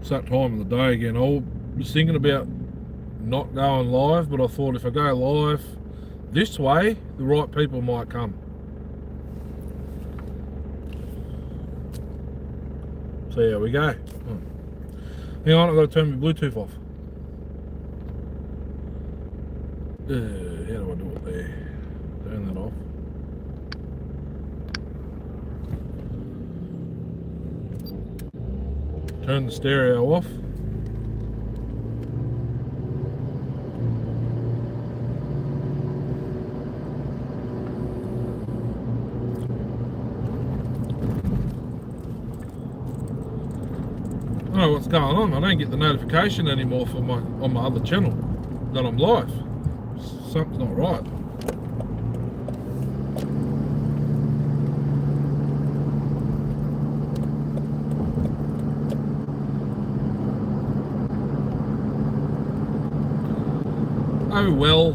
It's that time of the day again. I was thinking about not going live, but I thought if I go live this way, the right people might come. So here we go. Hang on, I've got to turn my Bluetooth off. How do I do it there? Turn that off. Turn the stereo off. I don't know what's going on. I don't get the notification anymore for on my other channel that I'm live. Something's not right. Oh well.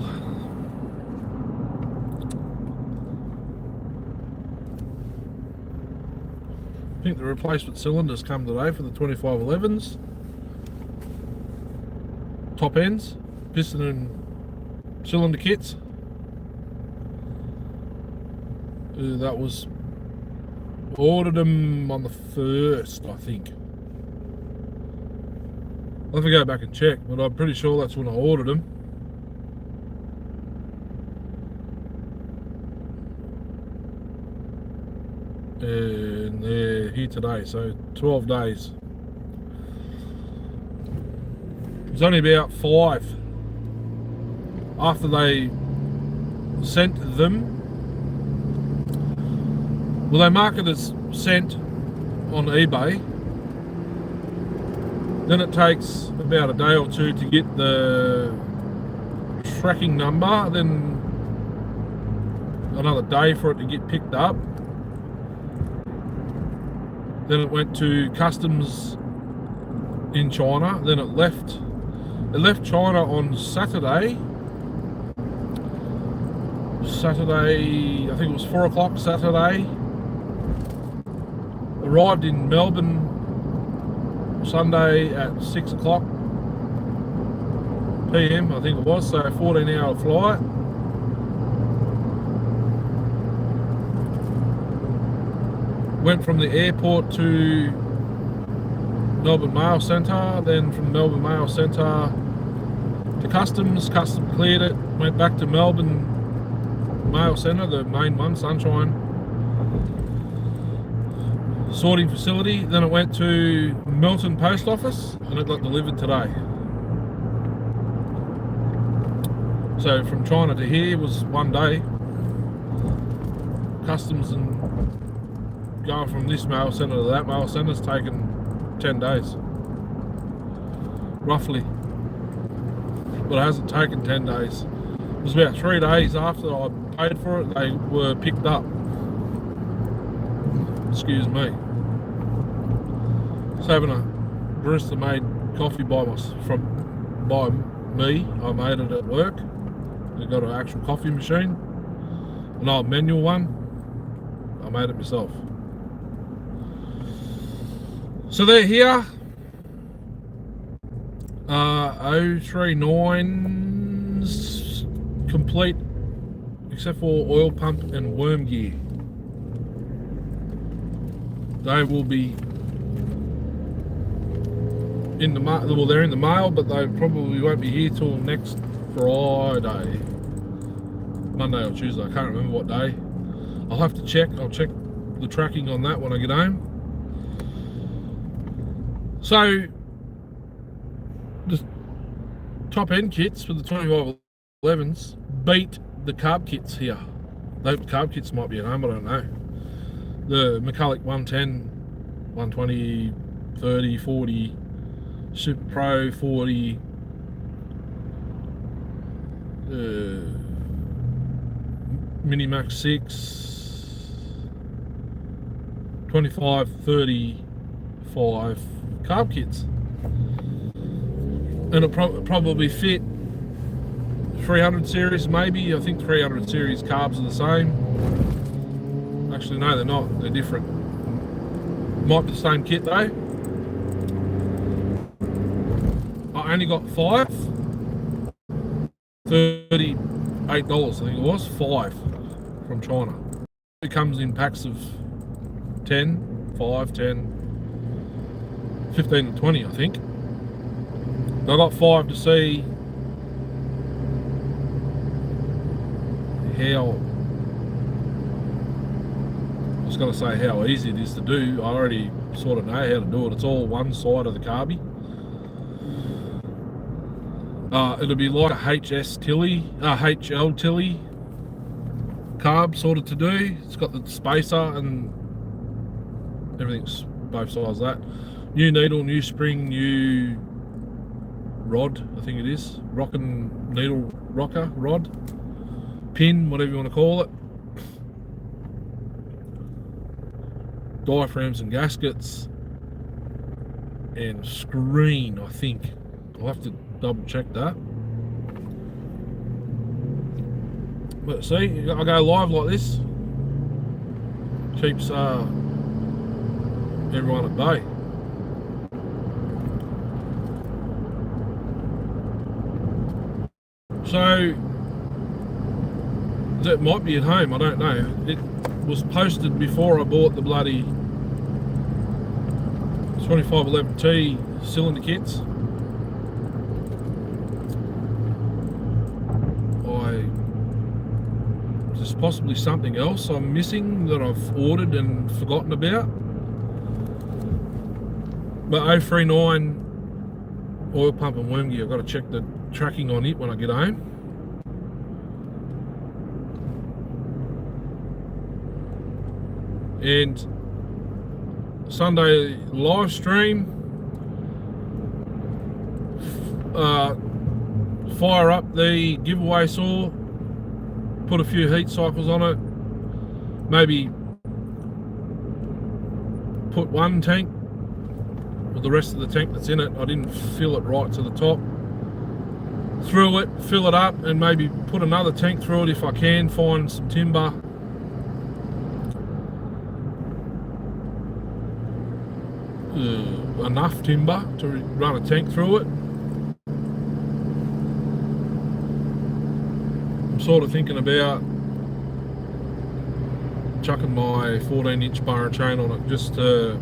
I think the replacement cylinders come today for the 2511s. Top ends, piston and cylinder kits. That was ordered them on the 1st, I think. I'll have to go back and check, but I'm pretty sure that's when I ordered them. And they're here today, so 12 days. It was only about 5 after they sent them. Well, they mark it as sent on eBay. Then it takes about a day or two to get the tracking number, then another day for it to get picked up. Then it went to customs in China. Then it left China on Saturday. I think it was 4 o'clock Saturday. Arrived in Melbourne Sunday at 6 o'clock PM, I think it was, so 14-hour flight. Went from the airport to Melbourne Mail Centre, then from Melbourne Mail Centre to Customs. Customs cleared it, went back to Melbourne Mail Centre, the main one, Sunshine sorting facility. Then it went to Melton Post Office and it got delivered today. So from China to here was 1 day. Customs and going from this mail centre to that mail centre has taken 10 days, roughly. But it hasn't taken 10 days. It was about 3 days after I paid for it, they were picked up. Excuse me. Just having a barista made coffee by me. I made it at work. They got an actual coffee machine, an old manual one. I made it myself. So they're here. 039's complete except for oil pump and worm gear. They will be in the mail. Well, they're in the mail, but they probably won't be here till next Friday, Monday or Tuesday. I can't remember what day. I'll have to check. I'll check the tracking on that when I get home. So the top end kits for the 2511s beat the carb kits here. The carb kits might be at home, I don't know. The McCulloch 110, 120, 30, 40, Super Pro 40, Minimax 6, 25, 35 carb kits. And it'll probably fit 300 series maybe. I think 300 series carbs are the same. Actually, no, they're not. They're different. Might be the same kit though. only got 5. $38, I think it was, 5 from China. It comes in packs of 10, 5, 10, 15 and 20, I think. I got 5 to see how, I was going to say how easy it is to do. I already sort of know how to do it. It's all one side of the carby. It'll be like a HL Tilly carb sort of to do. It's got the spacer and everything's both sides of that. New needle, new spring, new rod, I think it is. Rocking needle rocker rod, pin, whatever you want to call it. Diaphragms and gaskets, and screen, I think. I'll have to double check that. But see, I go live like this. Keeps everyone at bay. So that might be at home, I don't know. It was posted before I bought the bloody 2511T cylinder kits. There's possibly something else I'm missing that I've ordered and forgotten about. But 039 oil pump and worm gear, I've got to check the tracking on it when I get home. And Sunday live stream, fire up the giveaway saw, put a few heat cycles on it, maybe put one tank with the rest of the tank that's in it. I didn't fill it right to the top. Through it, fill it up, and maybe put another tank through it if I can find some timber. Enough timber to run a tank through it. I'm sort of thinking about chucking my 14-inch bar and chain on it just to,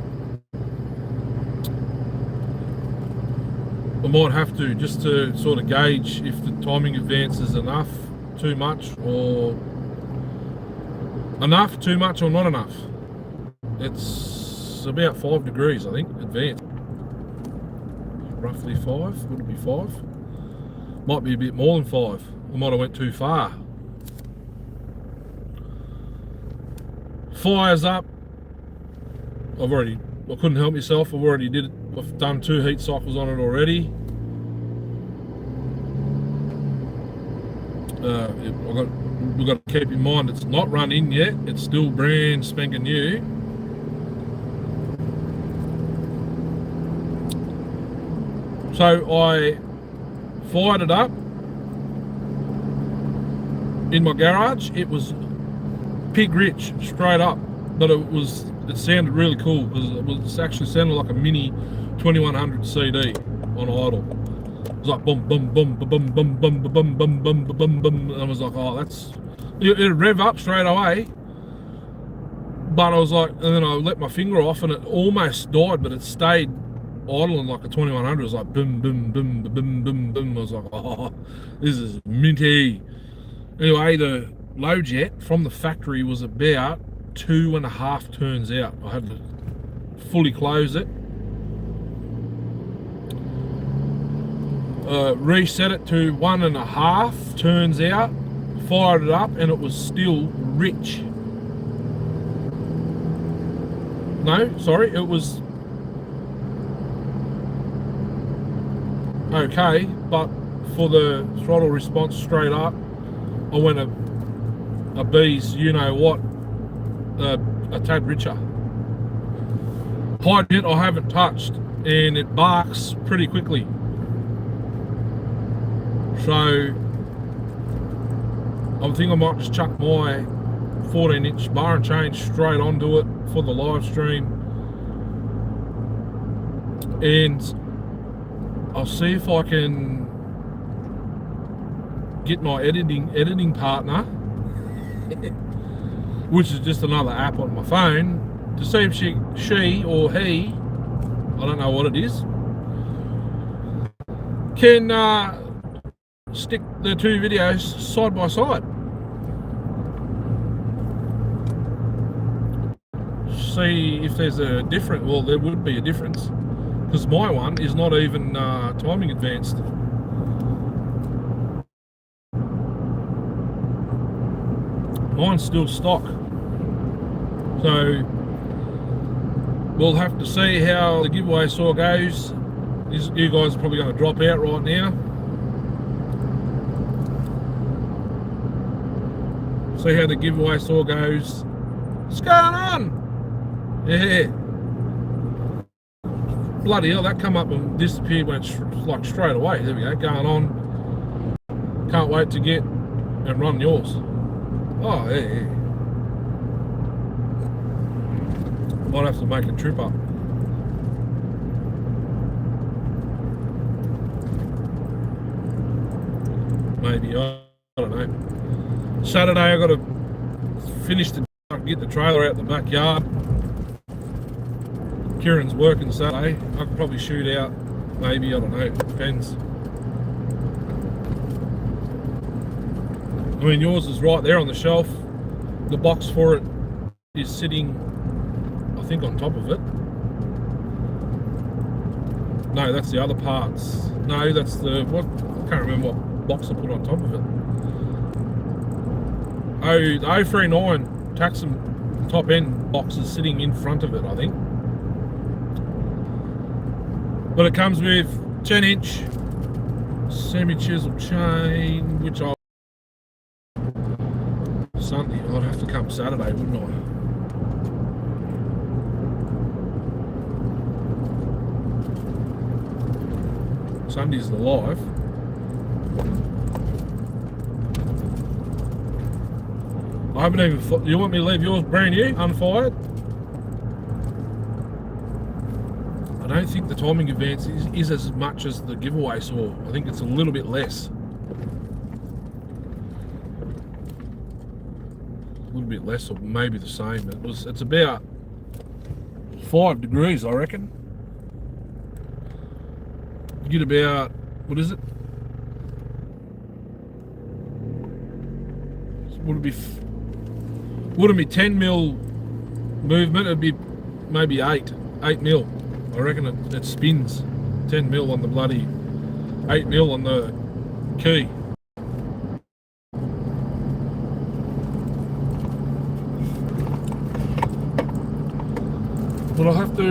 I might have to, just to sort of gauge if the timing advance is enough, too much, or enough, too much, or not enough. It's about 5 degrees, I think, advance. Roughly 5, would it be 5? Might be a bit more than 5. I might have went too far. Fires up. I couldn't help myself. I've done 2 heat cycles on it already. We've got to keep in mind it's not run in yet. It's still brand spanking new. So I fired it up in my garage. It was pig rich straight up, but it sounded really cool because it actually sounded like a mini 2100 CD on idle. It was like boom, boom, boom, boom, boom, boom, boom, boom, boom, boom, boom, boom, and I was like, oh, it rev up straight away. But I was like, and then I let my finger off and it almost died, but it stayed idling like a 2100. It was like boom, boom, boom, boom, boom, boom. I was like, oh, this is minty. Anyway, the low jet from the factory was about 2.5 turns out. I had to fully close it, reset it to 1.5 turns out, fired it up, and it was still rich. No, sorry, it was okay, but for the throttle response straight up, I went a bee's, you know what, a tad richer. High jet I haven't touched, and it barks pretty quickly. So I think I might just chuck my 14-inch bar and chain straight onto it for the live stream. And I'll see if I can get my editing partner, which is just another app on my phone, to see if she or he, I don't know what it is, can stick the two videos side by side. See if there's a difference. Well, there would be a difference, because my one is not even timing advanced. Mine's still stock. So we'll have to see how the giveaway saw goes. You guys are probably going to drop out right now. See how the giveaway saw goes. What's going on? Yeah. Bloody hell, that come up and disappeared, went like straight away. There we go, going on. Can't wait to get and run yours. Oh, yeah. Might have to make a trip up. Maybe, I don't know. Saturday I got to finish I can get the trailer out the backyard. Kieran's working Saturday. I could probably shoot out, maybe, I don't know, depends. I mean, yours is right there on the shelf. The box for it is sitting, I think, on top of it. No, that's the other parts. No, that's the, what, I can't remember what box I put on top of it. Oh, the 039 Taxum top end box is sitting in front of it, I think. But it comes with 10-inch semi-chisel chain, which I'll Sunday. I'd have to come Saturday, wouldn't I? Sunday's the live. I haven't even. You want me to leave yours brand new, unfired? I don't think the timing advance is as much as the giveaway saw. I think it's a little bit less. A little bit less, or maybe the same. It's about 5 degrees, I reckon. You get about, what is it? Wouldn't be 10 mil movement, it'd be maybe 8 mil. I reckon it spins 10 mil on the bloody 8 mil on the key. But I'll have to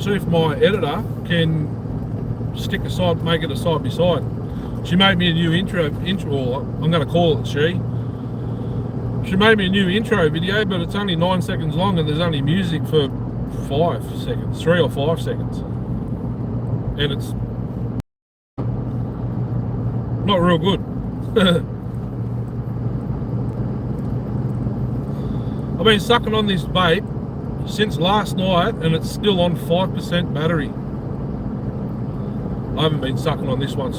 see if my editor can make it a side by side. She made me a new intro. I'm going to call it she. She made me a new intro video, but it's only 9 seconds long, and there's only music for 5 seconds, 3 or 5 seconds, and it's not real good. I've been sucking on this vape since last night, and it's still on 5% battery. I haven't been sucking on this one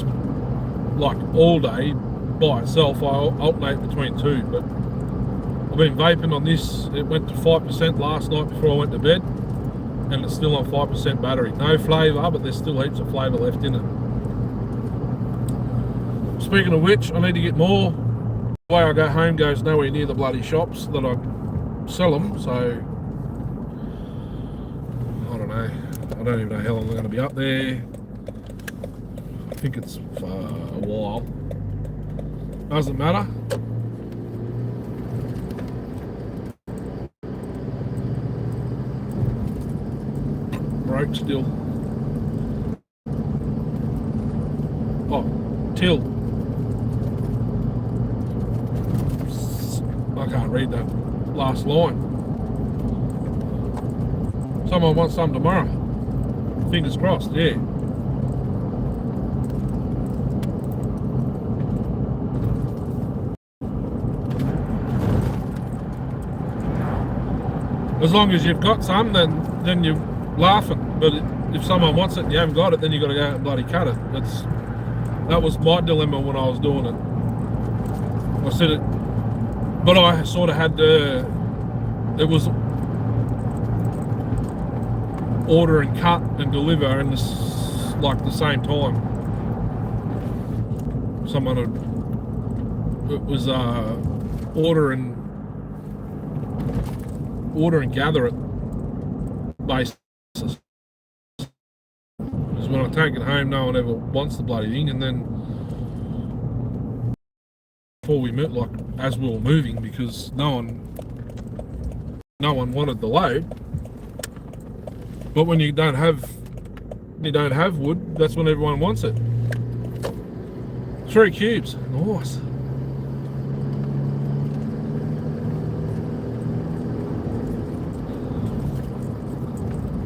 like all day by itself. I alternate between two, but I've been vaping on this. It went to 5% last night before I went to bed, and it's still on 5% battery. No flavour, but there's still heaps of flavour left in it. Speaking of which, I need to get more. The way I go home goes nowhere near the bloody shops that I sell them, so I don't know. I don't even know how long I'm going to be up there. I think it's for a while. Doesn't matter. Broke still. Oh, till. I can't read that last line. Someone wants some tomorrow. Fingers crossed, yeah. As long as you've got some, then you're laughing. But if someone wants it and you haven't got it, then you got to go out and bloody cut it. That was my dilemma when I was doing it. I said it, but I sort of had to. It was order and cut and deliver in this, like the same time. Someone had, it was order and gather it basis. Because when I take it home, no one ever wants the bloody thing, and then before we moved, like as we were moving, because no one wanted the load. But when you don't have wood, that's when everyone wants it. 3 cubes, nice.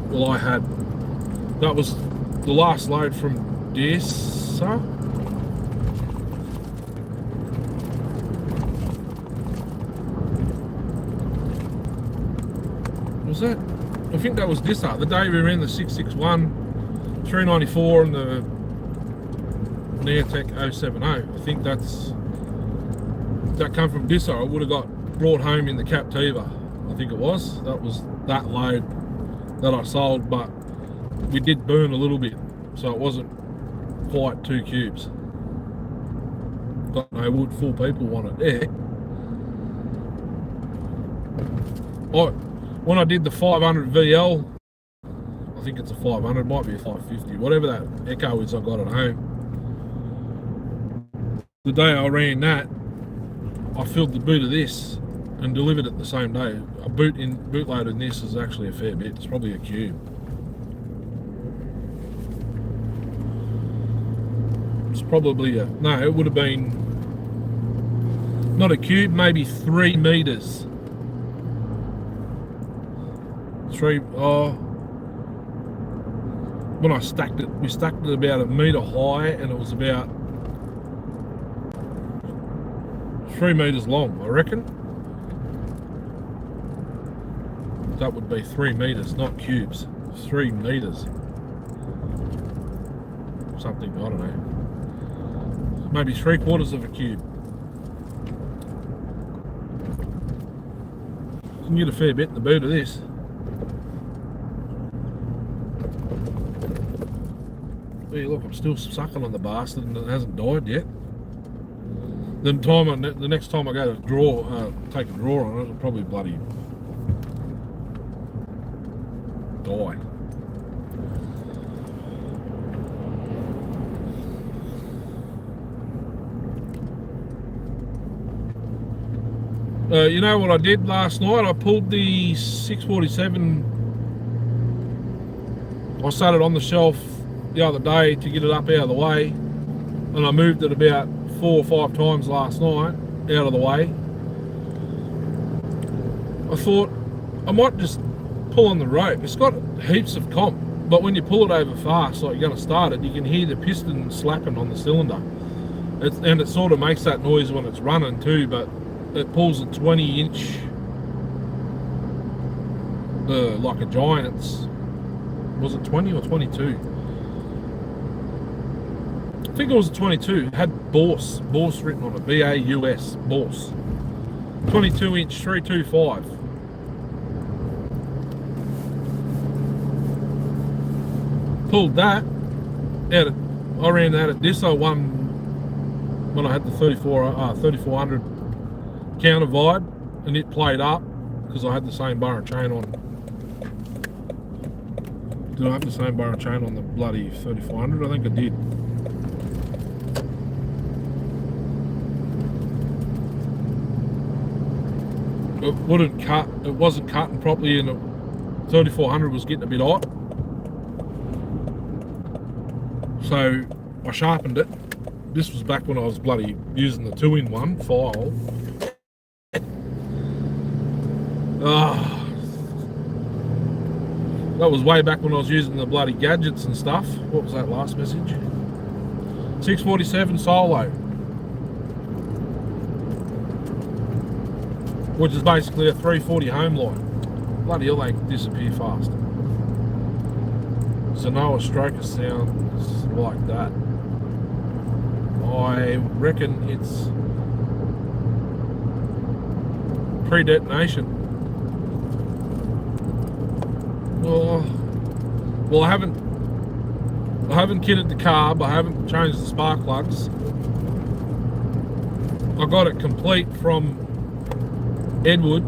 Well, that was the last load from Dessa. Was that? I think that was Dissa. The day we ran the 661, 394 and the Neotech 070. I think that come from Dissa. It would have got brought home in the Captiva. I think it was. That was that load that I sold, but we did burn a little bit, so it wasn't quite 2 cubes. Got no wood, 4 people want it there. When I did the 500 VL, I think it's a 500, might be a 550, whatever that Echo is I got at home. The day I ran that, I filled the boot of this and delivered it the same day. A bootload in this is actually a fair bit. It's probably a cube. It's probably no, it would have been not a cube, maybe 3 meters. When I stacked it, we stacked it about 1 meter high, and it was about 3 meters long, I reckon. That would be 3 meters, not cubes. 3 meters. Something, I don't know. Maybe 3/4 of a cube. You can get a fair bit in the boot of this. Hey, look, I'm still sucking on the bastard and it hasn't died yet. The next time I go to take a draw on it, it'll probably bloody die. You know what I did last night? I pulled the 647. I sat it on the shelf the other day to get it up out of the way, and I moved it about 4 or 5 times last night out of the way. I thought I might just pull on the rope. It's got heaps of comp, but when you pull it over fast, like you're going to start it, you can hear the piston slapping on the cylinder. And it sort of makes that noise when it's running too, but it pulls a 20-inch, like a Giant's. Was it 20 or 22? I think it was a 22. It had Boss written on it, B-A-U-S, Boss. 22-inch 325. Pulled that out. I ran that at Disso one when I had the 3400 counter vibe, and it played up because I had the same bar and chain on. Did I have the same bar and chain on the bloody 3400? I think I did. It wouldn't cut. It wasn't cutting properly, and the 3400 was getting a bit hot. So I sharpened it. This was back when I was bloody using the 2-in-1 file. That was way back when I was using the bloody gadgets and stuff. What was that last message? 647 solo, which is basically a 340 home line. Bloody hell, they disappear fast. Zenoa Stroker sounds like that. I reckon it's pre-detonation. Well, I haven't kitted the carb. I haven't changed the spark plugs. I got it complete from Edward.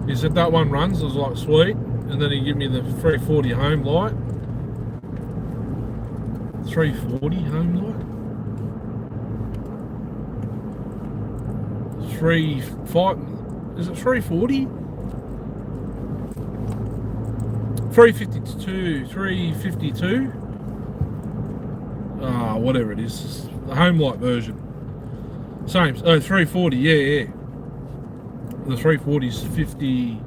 He said that one runs. I was like, sweet. And then he gave me the 340 home light. 340 home light? is it 340? 352. Whatever it is. The home light version. Same. 340, yeah. The 340's 50.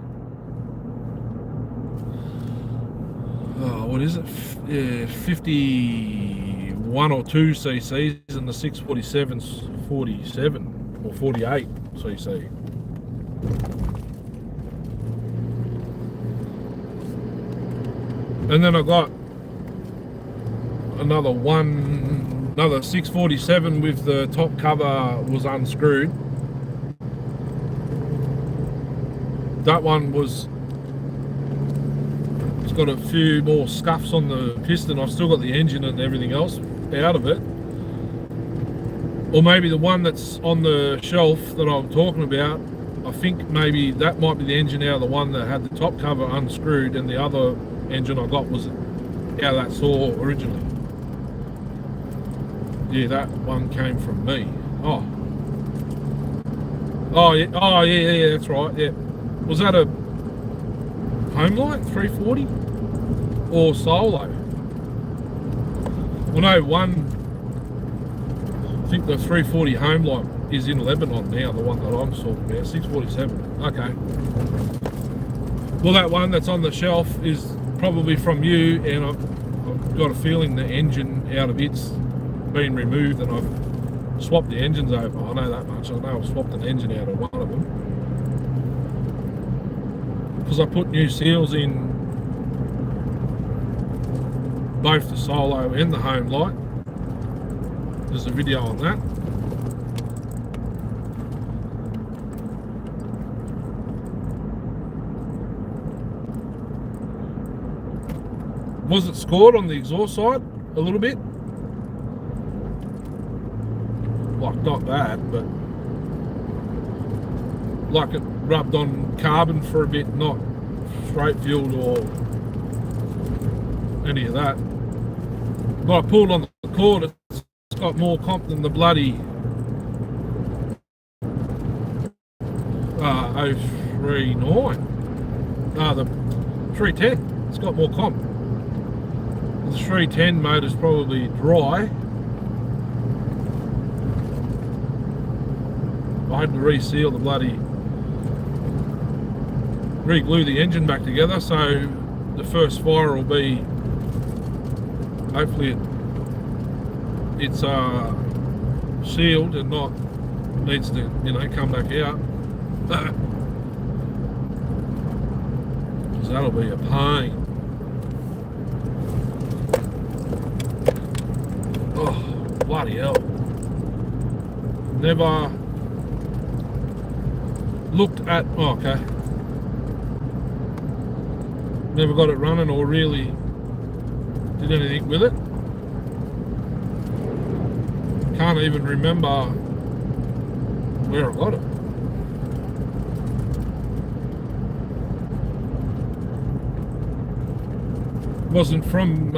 What is it? 51 or 2 cc's, and the 647's 47 or 48 cc. And then I got another 647 with the top cover was unscrewed. That one it's got a few more scuffs on the piston. I've still got the engine and everything else out of it. Or maybe the one that's on the shelf that I'm talking about, I think maybe that might be the engine out of the one that had the top cover unscrewed, and the other engine I got was out of that saw originally. Yeah, that one came from me. Yeah, that's right. Yeah, was that a home light 340 or solo? Well, no, I think the 340 home light is in Lebanon now, the one that I'm talking about, 647. Okay. Well, that one that's on the shelf is probably from you, and I've got a feeling the engine out of it's been removed, and I've swapped the engines over. I know that much. I know I've swapped an engine out of one of them, because I put new seals in both the solo and the home light. There's a video on that. Was it scored on the exhaust side a little bit? Like, not bad, but like it rubbed on carbon for a bit, not straight fueled or any of that. But I pulled on the cord, it's got more comp than the bloody 039. The 310. It's got more comp. The 310 motor's probably dry. I had to reseal the re-glue the engine back together, so the first fire will be, hopefully it's sealed and not needs to, come back out. Because that'll be a pain. Oh, bloody hell. Never looked at, okay. Never got it running or really did anything with it. Can't even remember where I got it. Wasn't from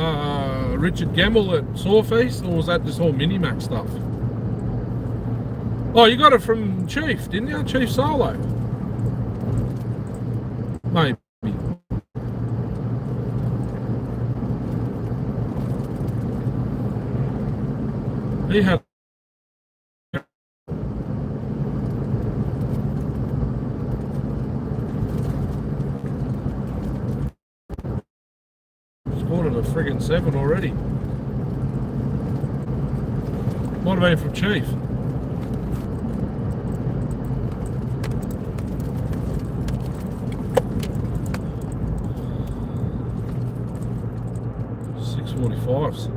Richard Gemmell at Sawfeast, or was that just all Minimax stuff? Oh, you got it from Chief, didn't you? Chief Solo. Maybe. He had scored at a friggin' 7 already. Might have been from Chief. 645s.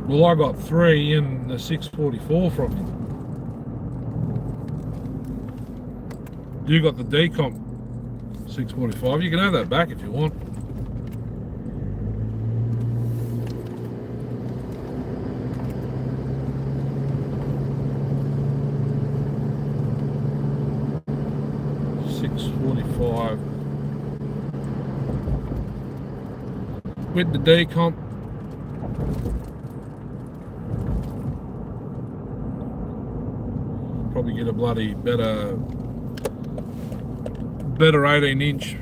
Well, I got 3 in the 644 from you. You got the decomp 645. You can have that back if you want. With the decomp. Probably get a bloody better 18-inch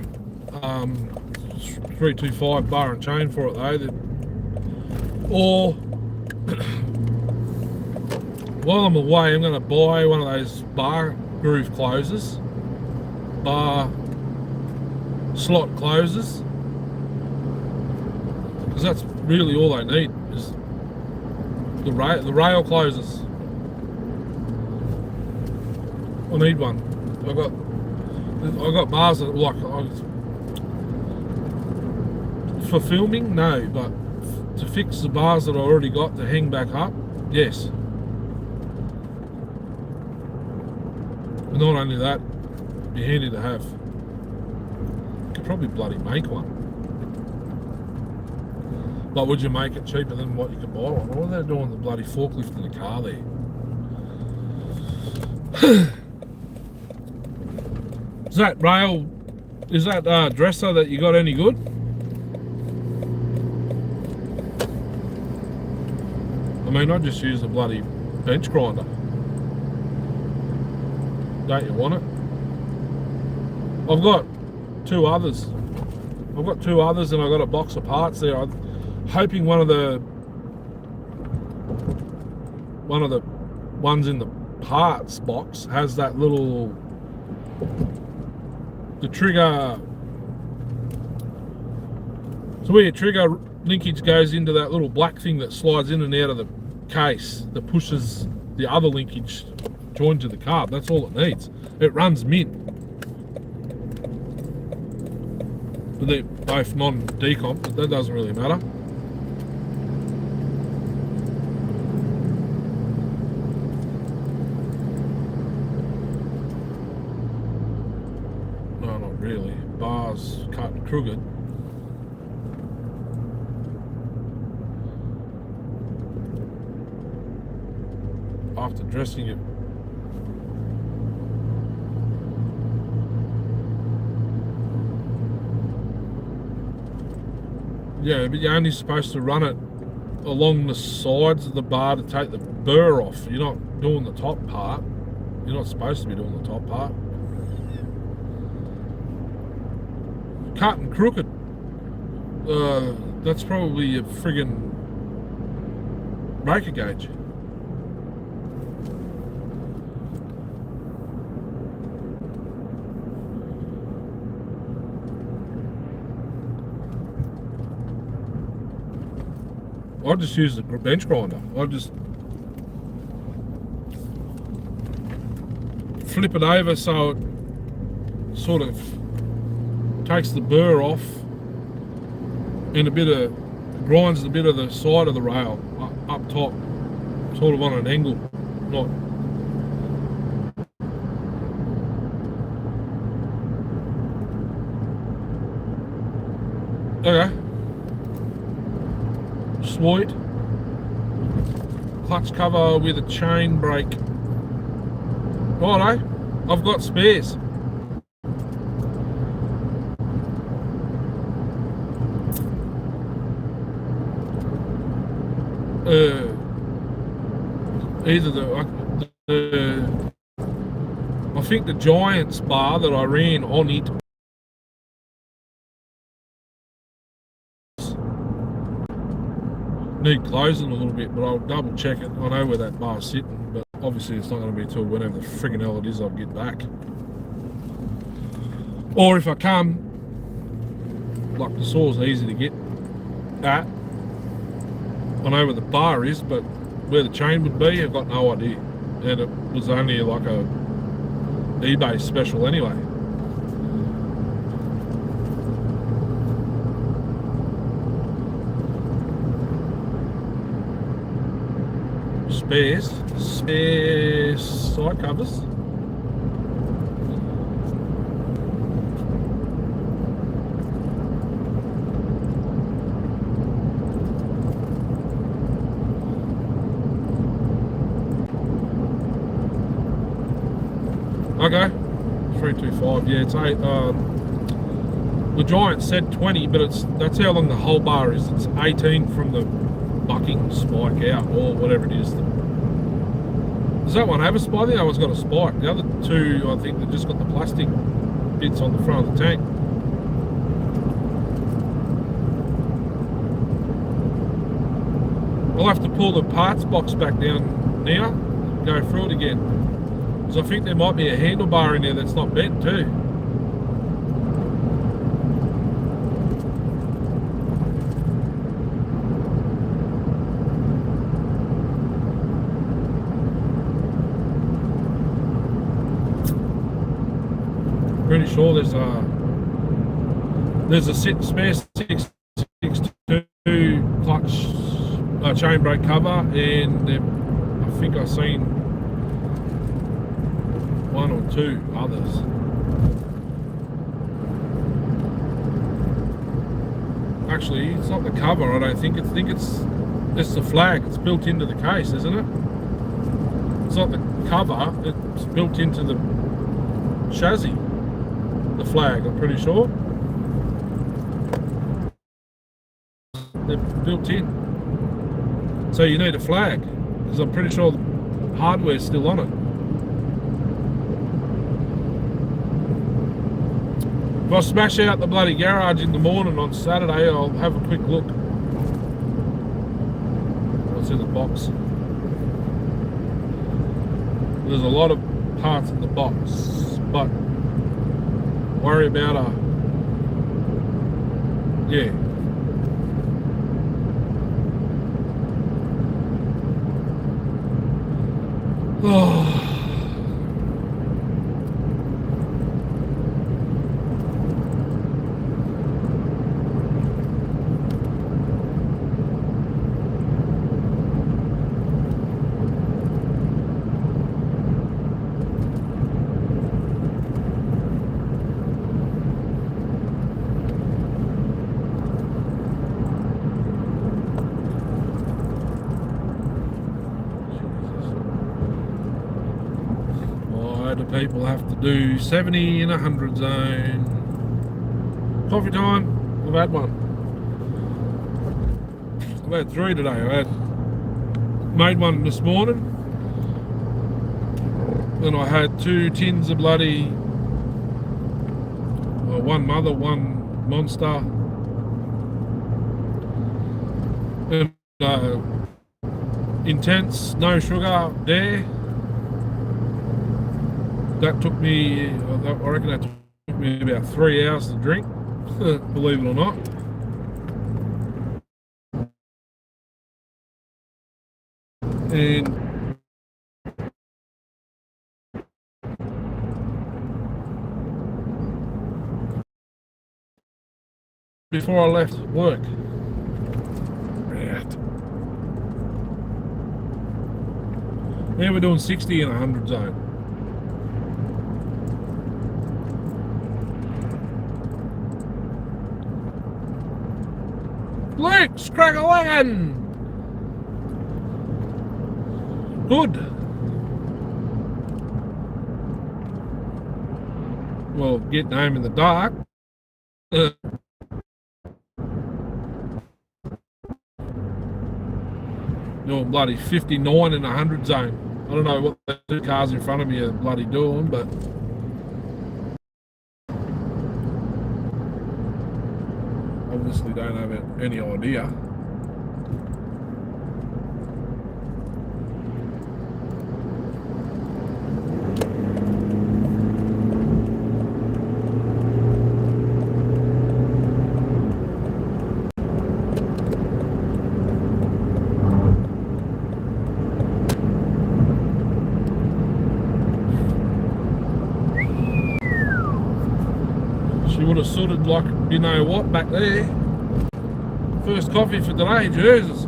325 bar and chain for it though. Or while I'm away, I'm going to buy one of those bar groove closers, bar slot closers, because that's really all they need is the rail closers. I need one. I got bars that like for filming, no, but to fix the bars that I already got to hang back up, yes. But not only that, it'd be handy to have. Could probably bloody make one. But would you make it cheaper than what you could buy one? What are they doing the bloody forklift in the car there? Is that rail, is that dresser that you got any good? I mean, I just use the bloody bench grinder. Don't you want it? I've got 2 others. I've got 2 others and I've got a box of parts there. I'm hoping one of the ones in the parts box has that little, the trigger, so where your trigger linkage goes into that little black thing that slides in and out of the case that pushes the other linkage joined to the carb. That's all it needs. It runs mint. But they're both non-decomp, but that doesn't really matter. No, not really. Bars cut and crooked. After dressing it, yeah, but you're only supposed to run it along the sides of the bar to take the burr off. You're not doing the top part. You're not supposed to be doing the top part. Cut and crooked. That's probably a friggin' breaker gauge. I just use the bench grinder. I just flip it over so it sort of takes the burr off and grinds a bit of the side of the rail up top, sort of on an angle. Not okay. Sweet. Clutch cover with a chain brake. Righto, I've got spares. Either I think the Giants bar that I ran on it need closing a little bit, but I'll double check it. I know where that bar's sitting, but obviously it's not going to be until whenever the friggin' hell it is I'll get back. Or if I come, like the saw's easy to get at. I know where the bar is, but where the chain would be, I've got no idea. And it was only like a eBay special anyway. spare side covers. Okay, 325. Yeah, it's 8. The Giant said 20, but that's how long the whole bar is. It's 18 from the bucking spike out, or whatever it is. Does that one have a spike? The other one's got a spike. The other two, I think, they've just got the plastic bits on the front of the tank. I'll have to pull the parts box back down now, go through it again. Because I think there might be a handlebar in there that's not bent too. Pretty sure there's a spare 662 clutch chain brake cover, and I think I've seen one or two others. Actually, it's not the cover. I don't think. I think it's the flag. It's built into the case, isn't it? It's not the cover. It's built into the chassis. The flag, I'm pretty sure. They're built in. So you need a flag, because I'm pretty sure the hardware's still on it. If I smash out the bloody garage in the morning on Saturday, I'll have a quick look. What's in the box? There's a lot of parts in the box, but worry about yeah. Oh. Do people have to do 70 in 100 zone? Coffee time. I've had one. I've had 3 today. I made one this morning, and I had 2 tins of bloody, one mother, one monster, and intense, no sugar there. That took me, I reckon that took me about 3 hours to drink, believe it or not. And before I left work. Now we're doing 60 in 100 zone. Luke's crack-a-laggin'! Good. Well, getting home in the dark. Doing bloody 59 in 100 zone. I don't know what the 2 cars in front of me are bloody doing, but obviously don't have any idea. She would have sorted like you know what back there. First coffee for today, Jesus.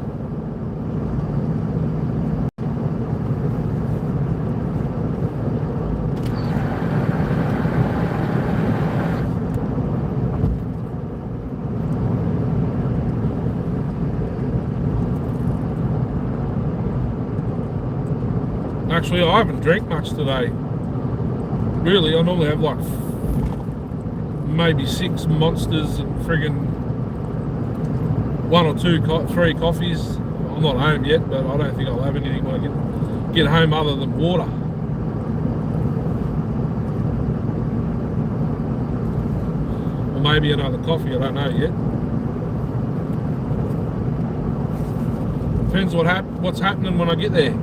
Actually, I haven't drank much today. Really, I normally have like maybe 6 monsters and friggin' 1 or 2, 3 coffees. I'm not home yet, but I don't think I'll have anything when I get home other than water. Or maybe another coffee, I don't know yet. Depends what's happening when I get there.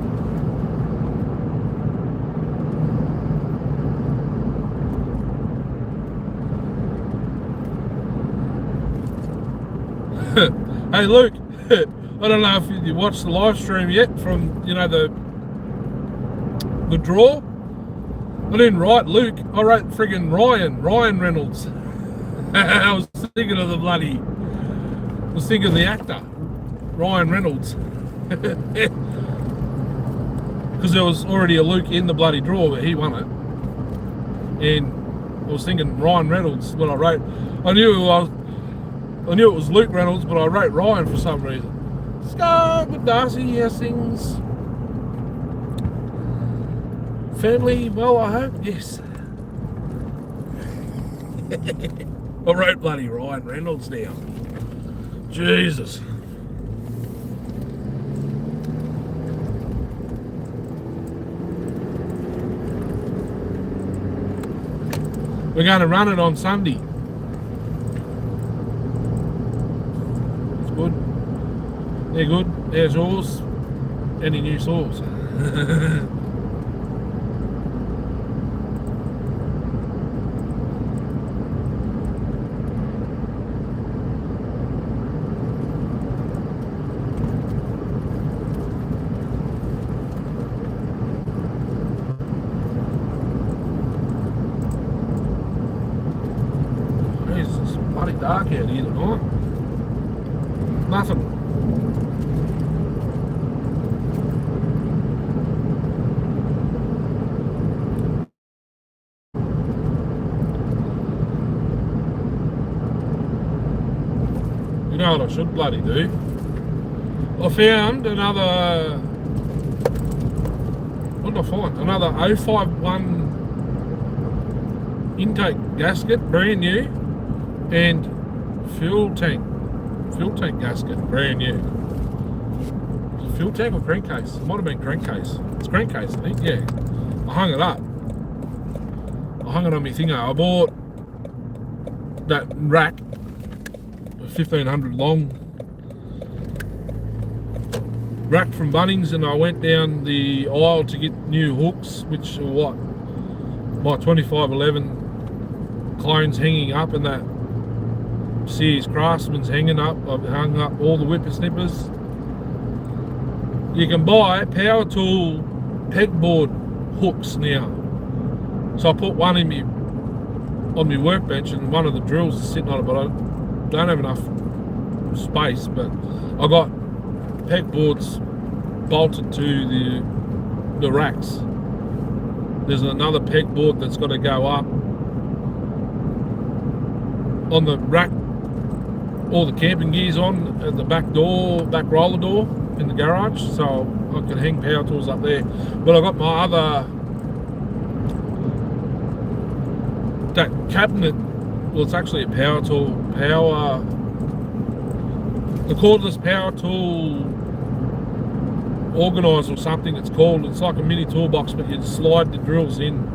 Hey Luke, I don't know if you watched the live stream yet from, you know, the draw. I didn't write Luke, I wrote friggin' Ryan Reynolds. I was thinking of the actor, Ryan Reynolds. Because there was already a Luke in the bloody draw, but he won it. And I was thinking Ryan Reynolds when I wrote. I knew it was Luke Reynolds, but I wrote Ryan for some reason. Scar with Darcy, how's things? Family, well, I hope, yes. I wrote bloody Ryan Reynolds now. Jesus. We're going to run it on Sunday. It's good. They're good. There's yours. Any new saws? It's bloody dark out here tonight. Nothing. You know what I should bloody do? I found another. What did I find? Another 051 intake gasket, brand new, and fuel tank gasket, brand new. Fuel tank or crankcase? It might have been crankcase. It's crankcase, I think. Yeah. I hung it up. I hung it on my thingo. I bought that rack, 1500 long rack from Bunnings, and I went down the aisle to get new hooks, which are what, my 2511 clones hanging up, and that Sears Craftsman's hanging up. I've hung up all the whippersnippers. You can buy power tool pegboard hooks now. So I put one on my workbench, and one of the drills is sitting on it, but I don't have enough space. But I got pegboards bolted to the racks. There's another pegboard that's got to go up on the rack. All the camping gear's on at the back roller door in the garage, so I can hang power tools up there. But I got my that cabinet. Well, it's actually a power tool, the cordless power tool organizer or something it's called. It's like a mini toolbox, but you slide the drills in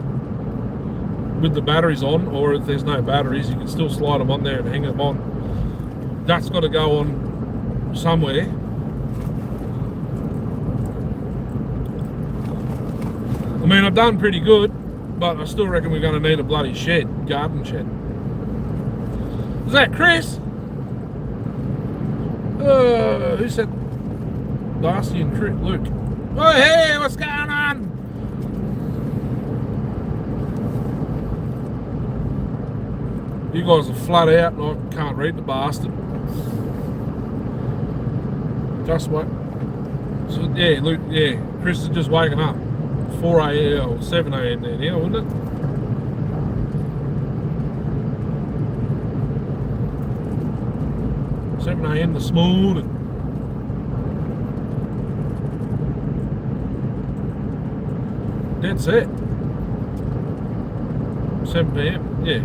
with the batteries on, or if there's no batteries, you can still slide them on there and hang them on. That's got to go on somewhere. I mean, I've done pretty good, but I still reckon we're going to need a bloody shed, garden shed. Is that Chris? Who said Darcy and Luke? Oh, hey, what's going on? You guys are flat out and I can't read the bastard. Just wait. So, yeah, Luke, yeah, Chris is just waking up. 4 a.m. or 7 a.m. there now, wouldn't it? A.m. this morning. dead set. 7 p.m. Yeah.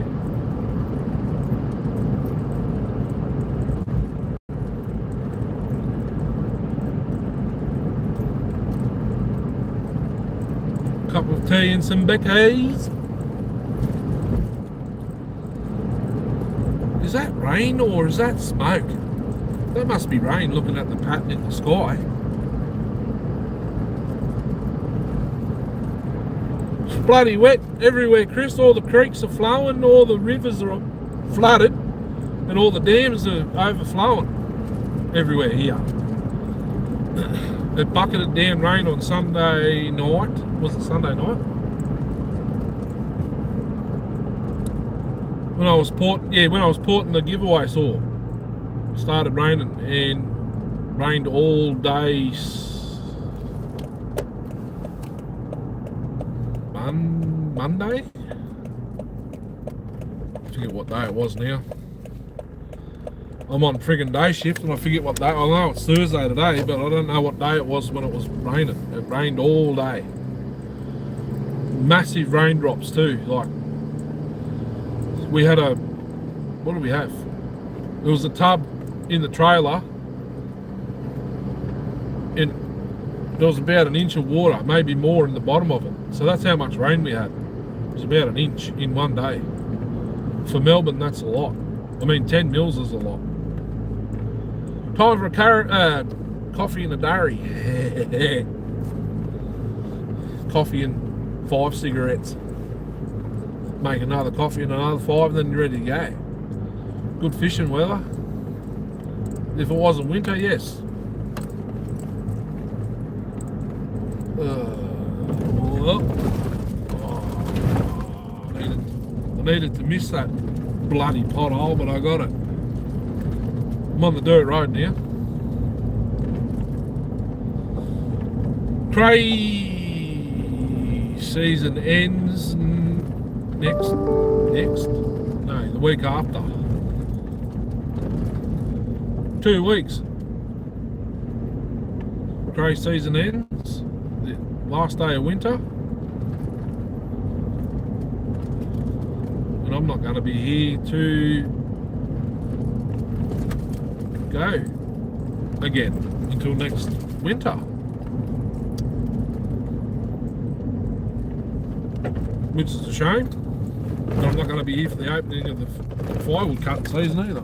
Cup of tea and some Beckies. Is that rain or is that smoke? That must be rain looking at the pattern in the sky. It's bloody wet everywhere, Chris. All the creeks are flowing, all the rivers are flooded, and all the dams are overflowing everywhere here. It bucketed down rain on Sunday night. Was it Sunday night? When I was porting the giveaway saw. It started raining and rained all day Monday? I forget what day it was now. I'm on friggin' day shift and I forget what day. I know it's Thursday today, but I don't know what day it was when it was raining. It rained all day. Massive raindrops too. Like, we had what did we have? There was a tub in the trailer and there was about an inch of water, maybe more in the bottom of it. So that's how much rain we had. It was about an inch in one day. For Melbourne, that's a lot. I mean, 10 mils is a lot. Time for a coffee and a dairy. Coffee and 5 cigarettes. Make another coffee and another 5, then you're ready to go. Good fishing weather. If it wasn't winter, yes. I needed to miss that bloody pothole, but I got it. I'm on the dirt road now. Cray season ends next? No, the week after. 2 weeks. Cray season ends. The last day of winter. And I'm not going to be here to go again until next winter, which is a shame. But I'm not going to be here for the opening of the firewood cutting season either.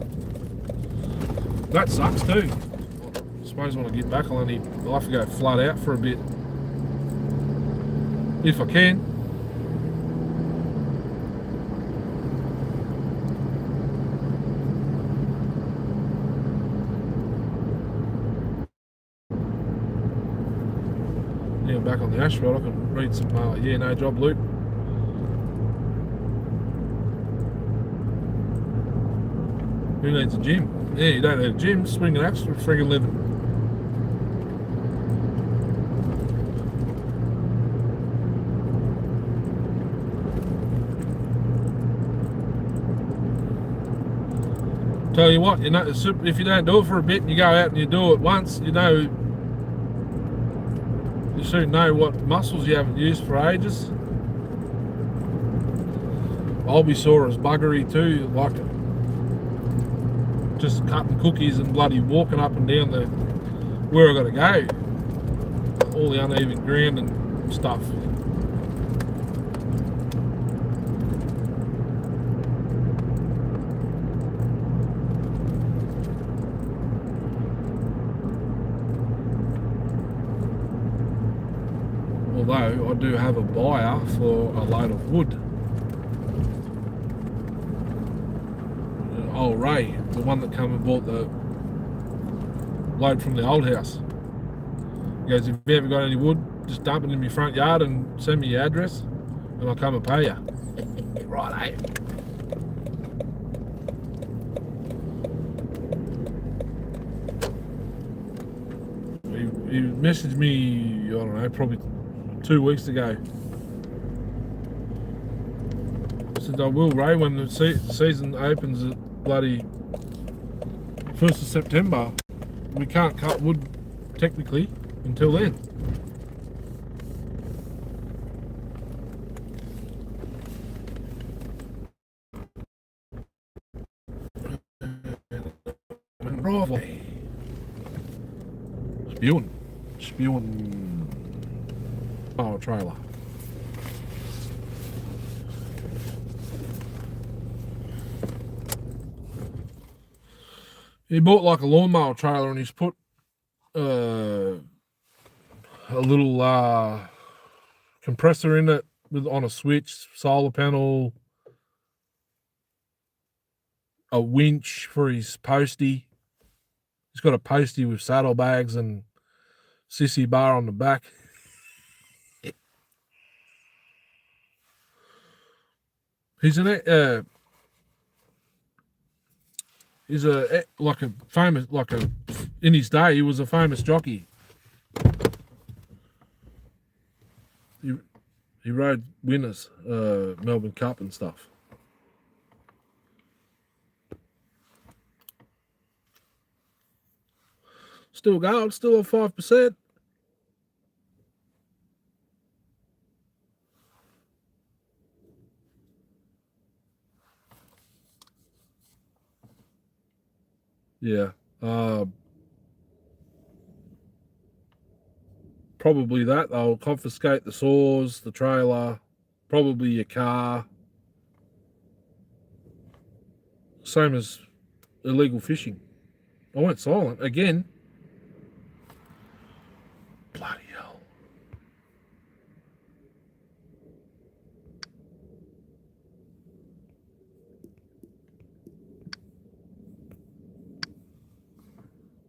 That sucks too. I suppose when I get back I'll have to go flat out for a bit if I can. Yeah, back on the asphalt, I can read some yeah, no job loop. Who needs a gym? Yeah, you don't need a gym, swing an axe for a friggin' living. Tell you what, you know, if you don't do it for a bit and you go out and you do it once, you know, you soon know what muscles you haven't used for ages. I'll be sore as buggery too, like just cutting cookies and bloody walking up and down where I gotta go. All the uneven ground and stuff. Although I do have a buyer for a load of wood. Oh, Ray, the one that came and bought the load from the old house. He goes, if you ever got any wood, just dump it in my front yard and send me your address and I'll come and pay you. Right, eh? He messaged me, I don't know, probably 2 weeks ago. I said, I will, Ray, when the season opens at bloody 1st of September. We can't cut wood technically until then. driveway. Spewing. Oh, trailer. He bought like a lawnmower trailer and he's put a little compressor in it on a switch, solar panel, a winch for his postie. He's got a postie with saddlebags and sissy bar on the back. He's a in his day he was a famous jockey. He rode winners, Melbourne Cup and stuff. Still going, still at 5%. Yeah. Probably that. They'll confiscate the saws, the trailer, probably your car. Same as illegal fishing. I went silent again. Bloody hell.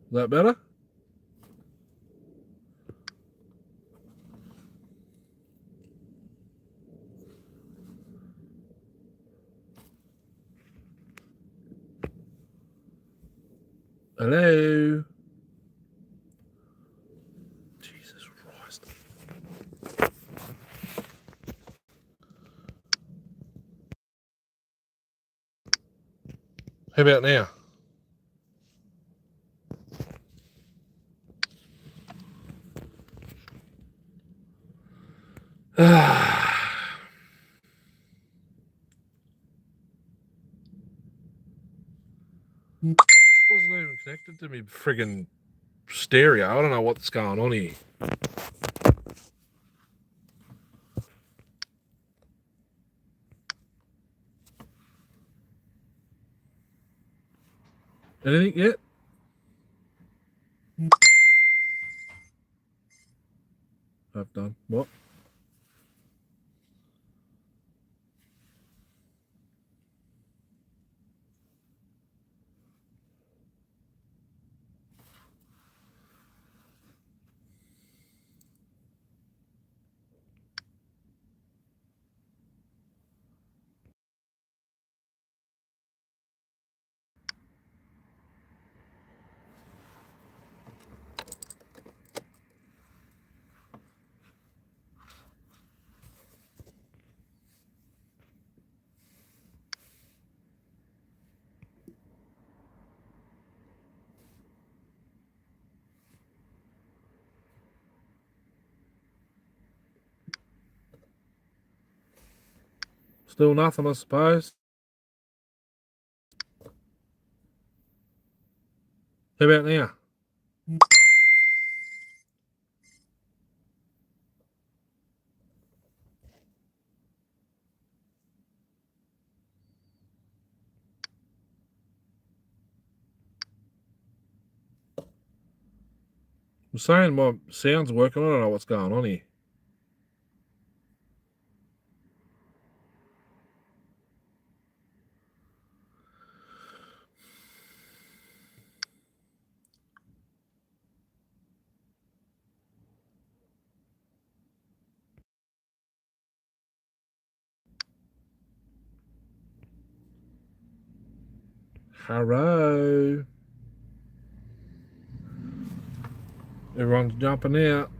Is that better? Hello? Jesus Christ. How about now? Wasn't even connected to me friggin' stereo. I don't know what's going on here. Anything yet? I've done. What? Still nothing, I suppose. How about now? I'm saying my sound's working. I don't know what's going on here. Hello. Everyone's jumping out.